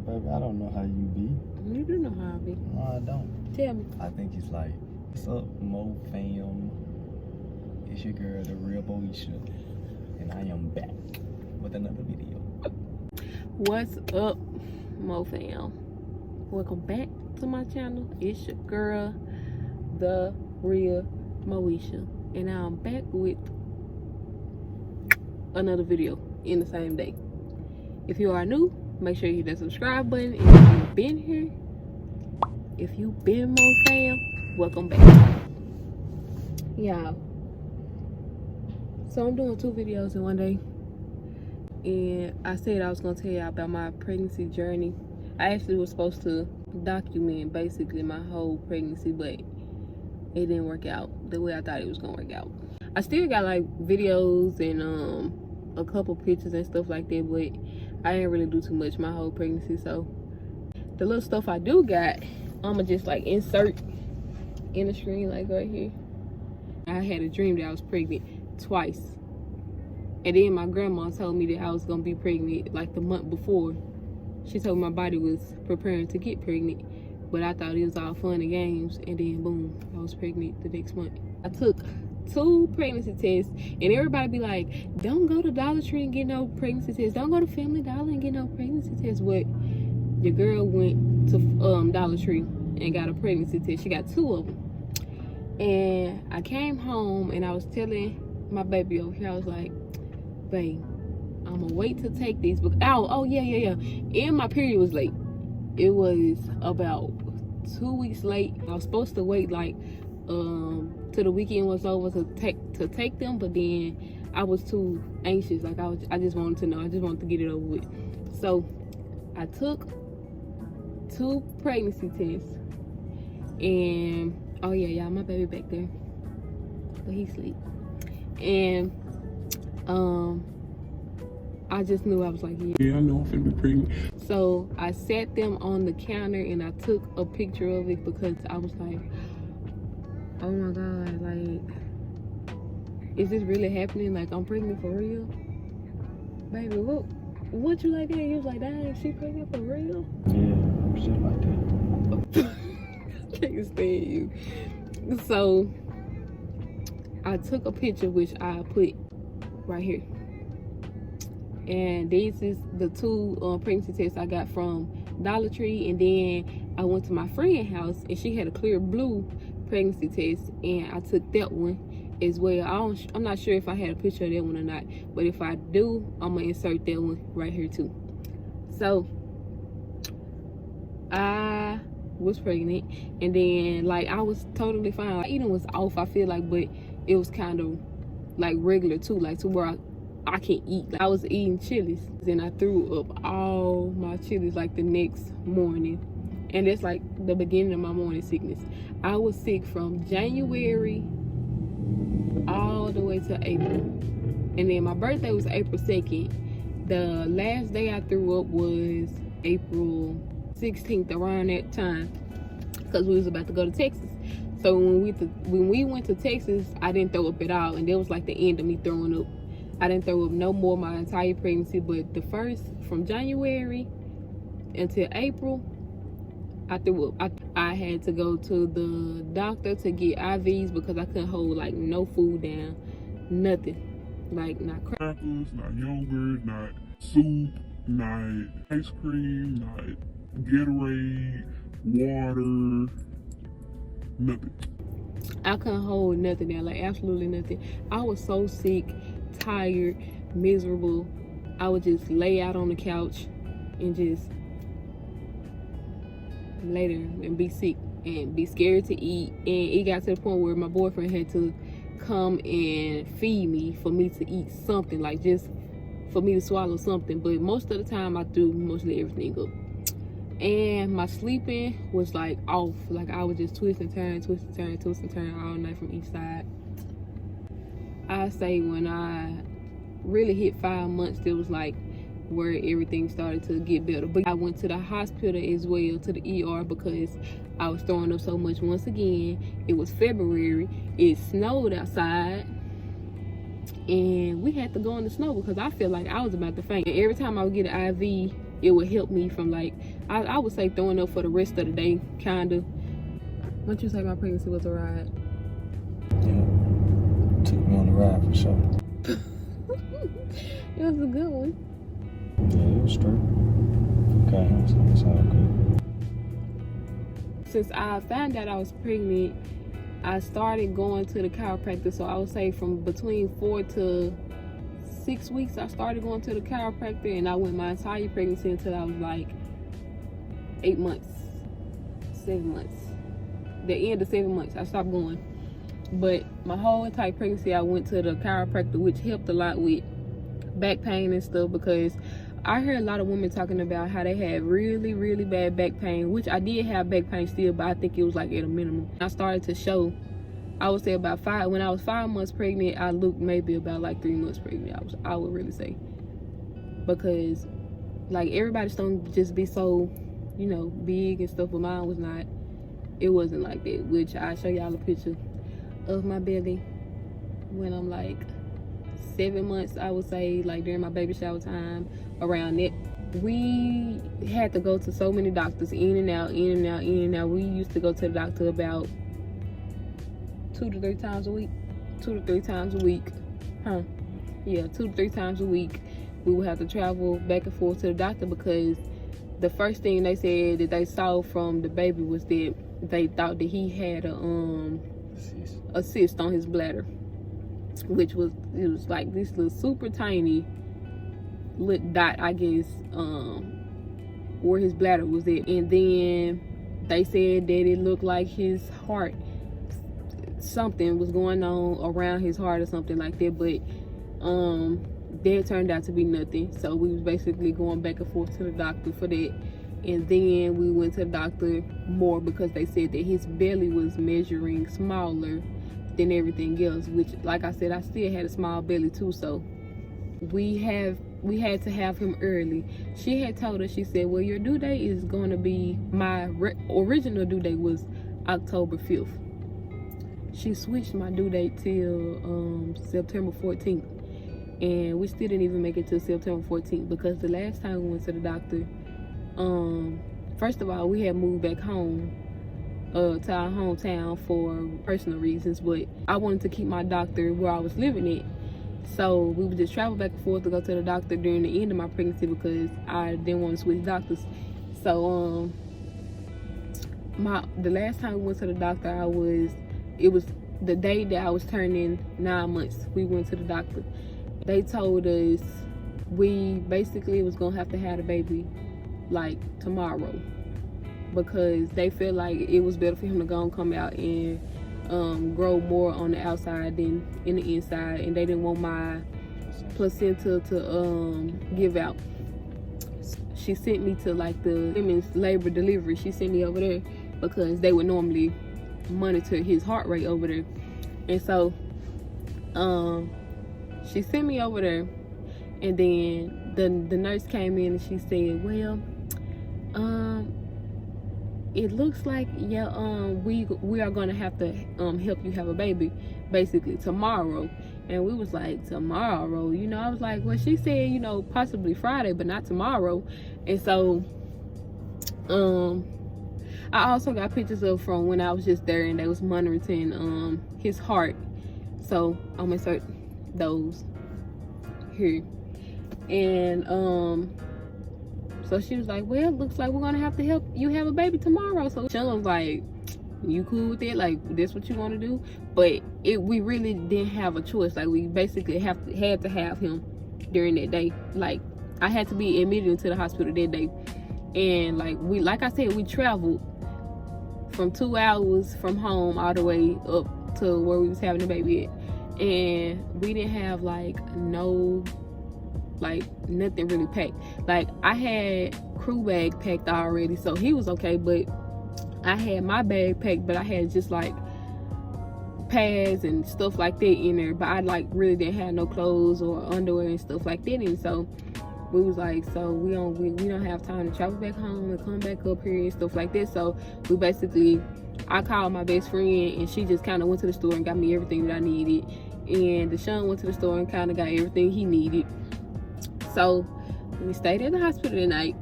Baby, I don't know how you be. You do know how I be. No, I don't. Tell me. I think it's like, what's up, Mo fam? It's your girl, the real Moesha, and I am back with another video. What's up, Mo fam? Welcome back to my channel. It's your girl, the real Moesha, and I'm back with another video in the same day. If you are new, make sure you hit that subscribe button. And if you've been here, if you've been Mo fam, welcome back. Yeah. So I'm doing 2 videos in one day, and I said I was gonna tell you about my pregnancy journey. I actually was supposed to document basically my whole pregnancy, but it didn't work out the way I thought it was gonna work out. I still got like videos and a couple pictures and stuff like that, but I didn't really do too much my whole pregnancy. So the little stuff I do got, I'ma just like insert in the screen, like right here. I had a dream that I was pregnant twice, and then my grandma told me that I was gonna be pregnant like the month before. She told me my body was preparing to get pregnant, but I thought it was all fun and games, and then boom, I was pregnant the next month. I took 2 pregnancy tests, and everybody be like, don't go to Dollar Tree and get no pregnancy test, don't go to Family Dollar and get no pregnancy test. But your girl went to Dollar Tree and got a pregnancy test. She got 2 of them, and I came home and I was telling my baby over here, I was like, babe, I'm gonna wait to take these because oh yeah, and my period was late. It was about 2 weeks late. I was supposed to wait like till the weekend was over to take them, but then I was too anxious. Like I just wanted to know. I just wanted to get it over with. So I took 2 pregnancy tests, and oh yeah, y'all, my baby back there, but he sleep. And I just knew, I was like, yeah, I know I'm finna be pregnant. So I sat them on the counter and I took a picture of it because I was like, oh my God, like, is this really happening? Like, I'm pregnant for real? Baby, what you like that? You was like, dang, she pregnant for real? Yeah, shit like that. Can't stand you. So I took a picture, which I put right here. And these is the 2 pregnancy tests I got from Dollar Tree. And then I went to my friend's house and she had a clear blue pregnancy test, and I took that one as well. I'm not sure if I had a picture of that one or not, but if I do, I'm gonna insert that one right here too. So I was pregnant, and then like I was totally fine. Like, eating was off, I feel like, but it was kind of like regular too, like to where I can eat. Like, I was eating chilies, and I threw up all my chilies like the next morning, and that's like the beginning of my morning sickness. I was sick from January all the way to April, and then my birthday was April 2nd. The last day I threw up was April 16th, around that time, because we was about to go to Texas. So when we went to Texas, I didn't throw up at all, and that was like the end of me throwing up. I didn't throw up no more my entire pregnancy, but the first, from January until April, I threw up. I had to go to the doctor to get IVs because I couldn't hold like no food down, nothing. Like not crackers, not yogurt, not soup, not ice cream, not Gatorade, water, nothing. I couldn't hold nothing down, like absolutely nothing. I was so sick, tired, miserable. I would just lay out on the couch and just lay there and be sick and be scared to eat. And it got to the point where my boyfriend had to come and feed me for me to eat something, like just for me to swallow something. But most of the time I threw mostly everything up, and my sleeping was like off. Like I would just twist and turn all night from each side. I say when I really hit 5 months, it was like where everything started to get better. But I went to the hospital as well, to the ER, because I was throwing up so much. Once again, it was February, it snowed outside, and we had to go in the snow because I feel like I was about to faint. And every time I would get an IV, it would help me from like I would say throwing up for the rest of the day, kinda. Wouldn't you say my pregnancy was a ride? Yeah. Took me on the ride for sure. It was a good one. Yeah, it was straight. Okay, it's all good. Since I found out I was pregnant, I started going to the chiropractor. So I would say from between 4 to 6 weeks, I started going to the chiropractor, and I went my entire pregnancy until I was like 8 months, 7 months. The end of 7 months, I stopped going. But my whole entire pregnancy, I went to the chiropractor, which helped a lot with back pain and stuff, because I heard a lot of women talking about how they had really, really bad back pain, which I did have back pain still, but I think it was like at a minimum. I started to show, I would say about when I was 5 months pregnant, I looked maybe about like 3 months pregnant, I would really say. Because like everybody's stomach just be so, you know, big and stuff, but mine was not. It wasn't like that, which I'll show y'all a picture of my belly when I'm like 7 months, I would say, like during my baby shower time, around that. We had to go to so many doctors, in and out, in and out, in and out. We used to go to the doctor about 2 to 3 times a week. 2 to 3 times a week. Yeah, 2 to 3 times a week. We would have to travel back and forth to the doctor, because the first thing they said that they saw from the baby was that they thought that he had a cyst on his bladder, which was, it was like this little super tiny little dot, I guess, where his bladder was at. And then they said that it looked like his heart, something was going on around his heart or something like that, but that turned out to be nothing. So we was basically going back and forth to the doctor for that. And then we went to the doctor more because they said that his belly was measuring smaller than everything else, which, like I said, I still had a small belly too. So we had to have him early. She had told us, she said, well, your due date is going to be, my original due date was October 5th. She switched my due date till September 14th. And we still didn't even make it to September 14th, because the last time we went to the doctor, first of all, we had moved back home to our hometown for personal reasons, but I wanted to keep my doctor where I was living at. So we would just travel back and forth to go to the doctor during the end of my pregnancy, because I didn't want to switch doctors. So the last time we went to the doctor, it was the day that I was turning 9 months. We went to the doctor. They told us we basically was gonna have to have a baby like tomorrow, because they felt like it was better for him to go and come out and grow more on the outside than in the inside, and they didn't want my placenta to give out. She sent me to like the women's labor delivery. She sent me over there because they would normally monitor his heart rate over there. And so she sent me over there, and then the nurse came in and she said, well, it looks like, yeah, we are gonna have to help you have a baby basically tomorrow. And we was like, tomorrow, you know? I was like, well, she said, you know, possibly Friday, but not tomorrow. And so I also got pictures of from when I was just there and they was monitoring his heart. So I'm gonna insert those here. And so she was like, well, looks like we're gonna have to help you have a baby tomorrow. So Sean was like, you cool with it? Like, that's what you want to do? But we really didn't have a choice. Like, we basically had to have him during that day. Like, I had to be admitted into the hospital that day. And like I said, we traveled from 2 hours from home all the way up to where we was having the baby at. And we didn't have nothing really packed. Like, I had crew bag packed already, so he was okay, but I had my bag packed, but I had just like pads and stuff like that in there, but I really didn't have no clothes or underwear and stuff like that. And so we was like, so we don't have time to travel back home and come back up here and stuff like that. So we basically, I called my best friend and she just kind of went to the store and got me everything that I needed, and Deshaun went to the store and kind of got everything he needed. So we stayed at the hospital that night,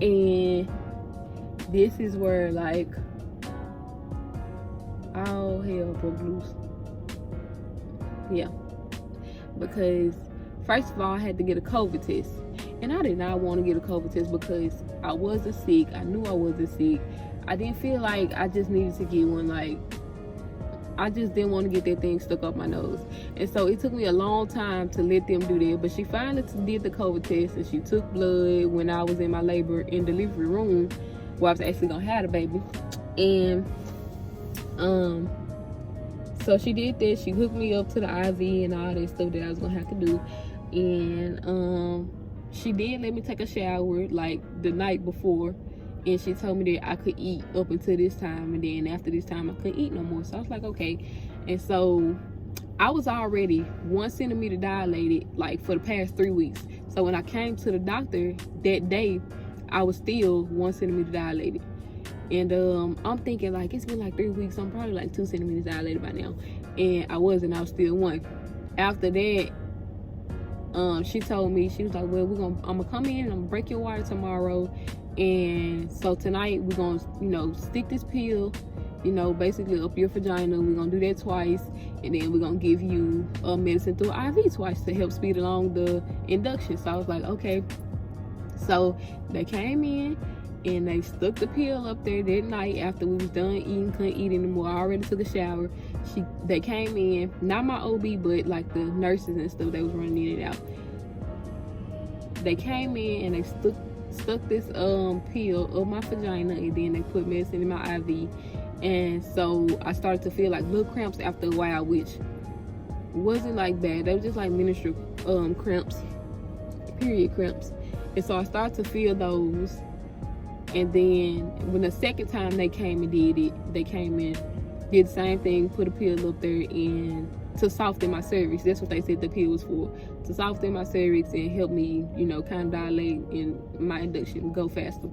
And this is where like all hell broke loose. Yeah, because first of all, I had to get a COVID test, and I did not want to get a COVID test because I wasn't sick. I knew I wasn't sick. I didn't feel like I just needed to get one. Like, I just didn't want to get that thing stuck up my nose. And so it took me a long time to let them do that. But she finally did the COVID test, and she took blood when I was in my labor and delivery room where I was actually gonna have the baby. And so she did that. She hooked me up to the IV and all that stuff that I was gonna have to do. And she did let me take a shower like the night before, and she told me that I could eat up until this time, and then after this time I couldn't eat no more. So I was like, okay. And so I was already 1 centimeter dilated like for the past 3 weeks. So when I came to the doctor that day, I was still 1 centimeter dilated. And I'm thinking like it's been like 3 weeks, I'm probably like 2 centimeters dilated by now. And I wasn't, I was still 1. After that, she told me, she was like, well, I'm gonna come in and I'm gonna break your water tomorrow. And so tonight we're gonna, you know, stick this pill, you know, basically up your vagina. We're gonna do that twice, and then we're gonna give you medicine through IV twice to help speed along the induction. So I was like, okay. So they came in and they stuck the pill up there that night after we was done eating, couldn't eat anymore. I already took a shower. They came in, not my OB, but like the nurses and stuff, they was running in and out. They came in and they stuck this pill up my vagina, and then they put medicine in my IV. And so I started to feel like little cramps after a while, which wasn't like bad. They were just like menstrual cramps, period cramps. And so I started to feel those. And then when the second time they came and did it, they came in, did the same thing, put a pill up there and to soften my cervix. That's what they said the pill was for, to soften my cervix and help me, you know, kind of dilate and my induction go faster.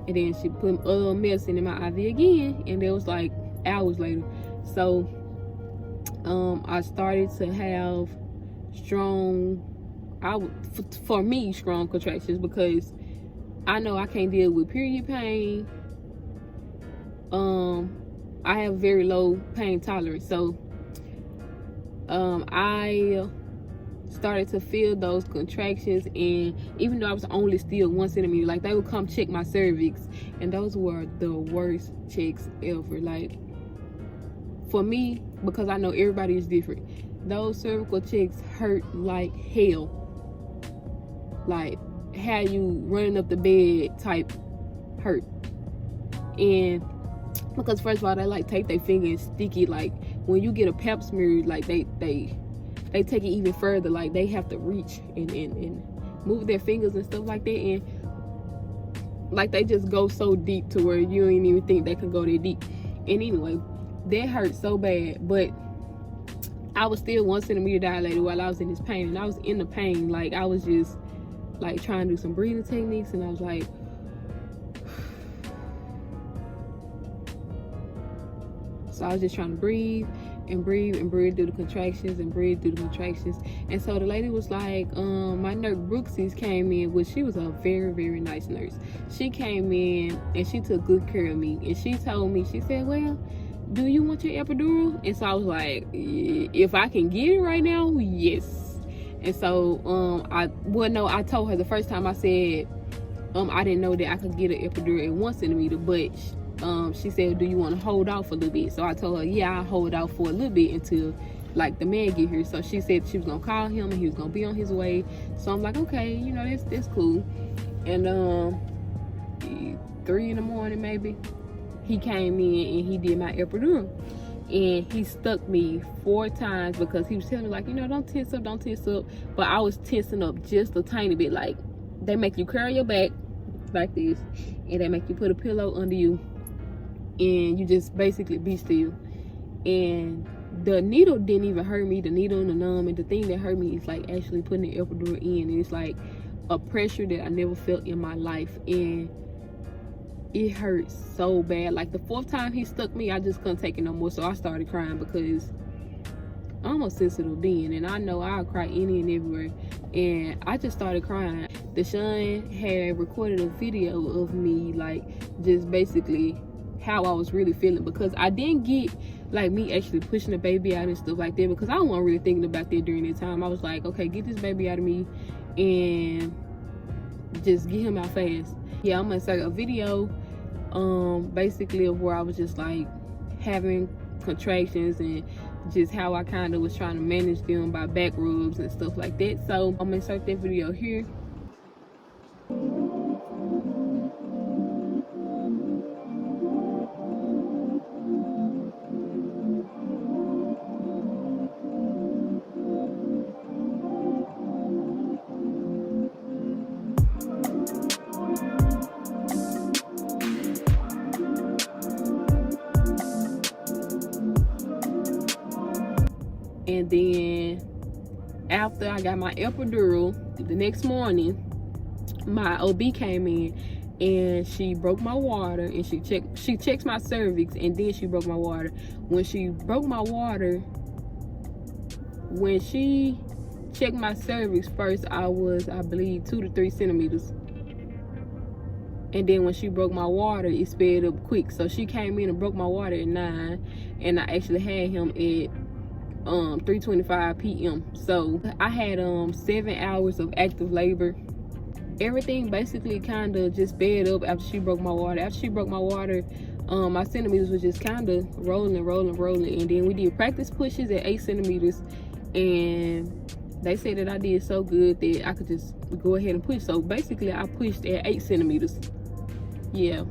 And then she put medicine in my IV again, and it was like hours later. So I started to have strong contractions, because I know I can't deal with period pain. I have very low pain tolerance, so I started to feel those contractions. And even though I was only still 1 centimeter, like they would come check my cervix, and those were the worst checks ever. Like for me, because I know everybody is different, those cervical checks hurt like hell. Like had you running up the bed type hurt. And because first of all, they like take their finger and stick it, like when you get a pap smear, like they take it even further. Like they have to reach and move their fingers and stuff like that, and like they just go so deep to where you don't even think they can go that deep. And anyway, that hurt so bad, but I was still 1 centimeter dilated while I was in this pain, and I was in the pain. Like I was just like trying to do some breathing techniques, and I was like, so I was just trying to breathe and breathe and breathe through the contractions and breathe through the contractions. And so the lady was like, my nurse Brooksies came in, which she was a very, very nice nurse. She came in and she took good care of me, and she told me, she said, well, do you want your epidural? And so I was like, if I can get it right now, yes. And so I told her the first time, I said I didn't know that I could get an epidural at 1 centimeter, but she said, do you want to hold off a little bit? So I told her, yeah, I'll hold out for a little bit until like the man get here. So she said she was gonna call him and he was gonna be on his way. So I'm like, okay, you know, that's cool. And 3 in the morning maybe, he came in and he did my epidural. And he stuck me 4 times because he was telling me, like, you know, don't tense up. But I was tensing up just a tiny bit. Like, they make you curl your back like this, and they make you put a pillow under you, and you just basically be still. And the needle didn't even hurt me, the needle and the numb, and the thing that hurt me is like actually putting the epidural in, and it's like a pressure that I never felt in my life, and it hurt so bad. Like the 4th time he stuck me, I just couldn't take it no more, so I started crying because I'm a sensitive being, and I know I'll cry any and everywhere. and I just started crying. Deshaun had recorded a video of me, like, just basically how I was really feeling, because I didn't get like me actually pushing the baby out and stuff like that, because I wasn't really thinking about that during that time. I was like, okay, get this baby out of me and just get him out fast. Yeah, I'm gonna insert a video basically of where I was just like having contractions and just how I kind of was trying to manage them by back rubs and stuff like that. So I'm gonna insert that video here. And then after I got my epidural, the next morning my OB came in and she broke my water, and she checks my cervix, and then she broke my water. When she broke my water, when she checked my cervix first, I was, I believe, 2 to 3 centimeters. And then when she broke my water, it sped up quick. So she came in and broke my water at 9, and I actually had him at 3:25 p.m. So I had 7 hours of active labor. Everything basically kind of just sped up after she broke my water. After she broke my water, my centimeters was just kind of rolling. And then we did practice pushes at 8 centimeters, and they said that I did so good that I could just go ahead and push. So basically I pushed at 8 centimeters. Yeah,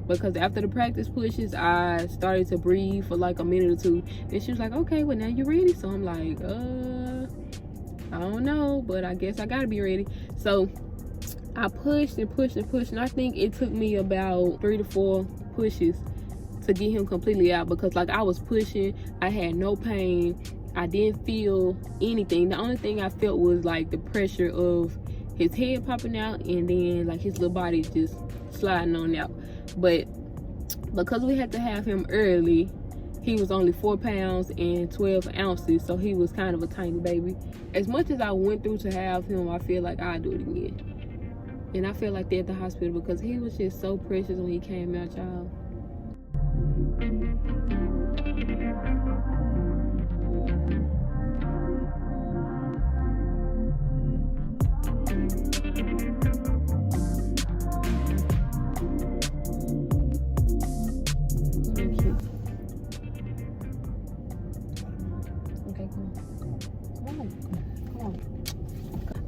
because after the practice pushes, I started to breathe for like a minute or two, and she was like, okay, well, now you're ready. So I'm like, I don't know, but I guess I gotta be ready. So I pushed and pushed, and I think it took me about 3 to 4 pushes to get him completely out, because like I was pushing, I had no pain, I didn't feel anything. The only thing I felt was like the pressure of his head popping out, and then like his little body just sliding on out. But because we had to have him early, he was only 4 pounds and 12 ounces, so he was kind of a tiny baby. As much as I went through to have him, I feel like I'll do it again. And I feel like that at the hospital, because he was just so precious when he came out, y'all.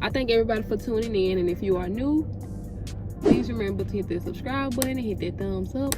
I thank everybody for tuning in, and if you are new, please remember to hit that subscribe button and hit that thumbs up.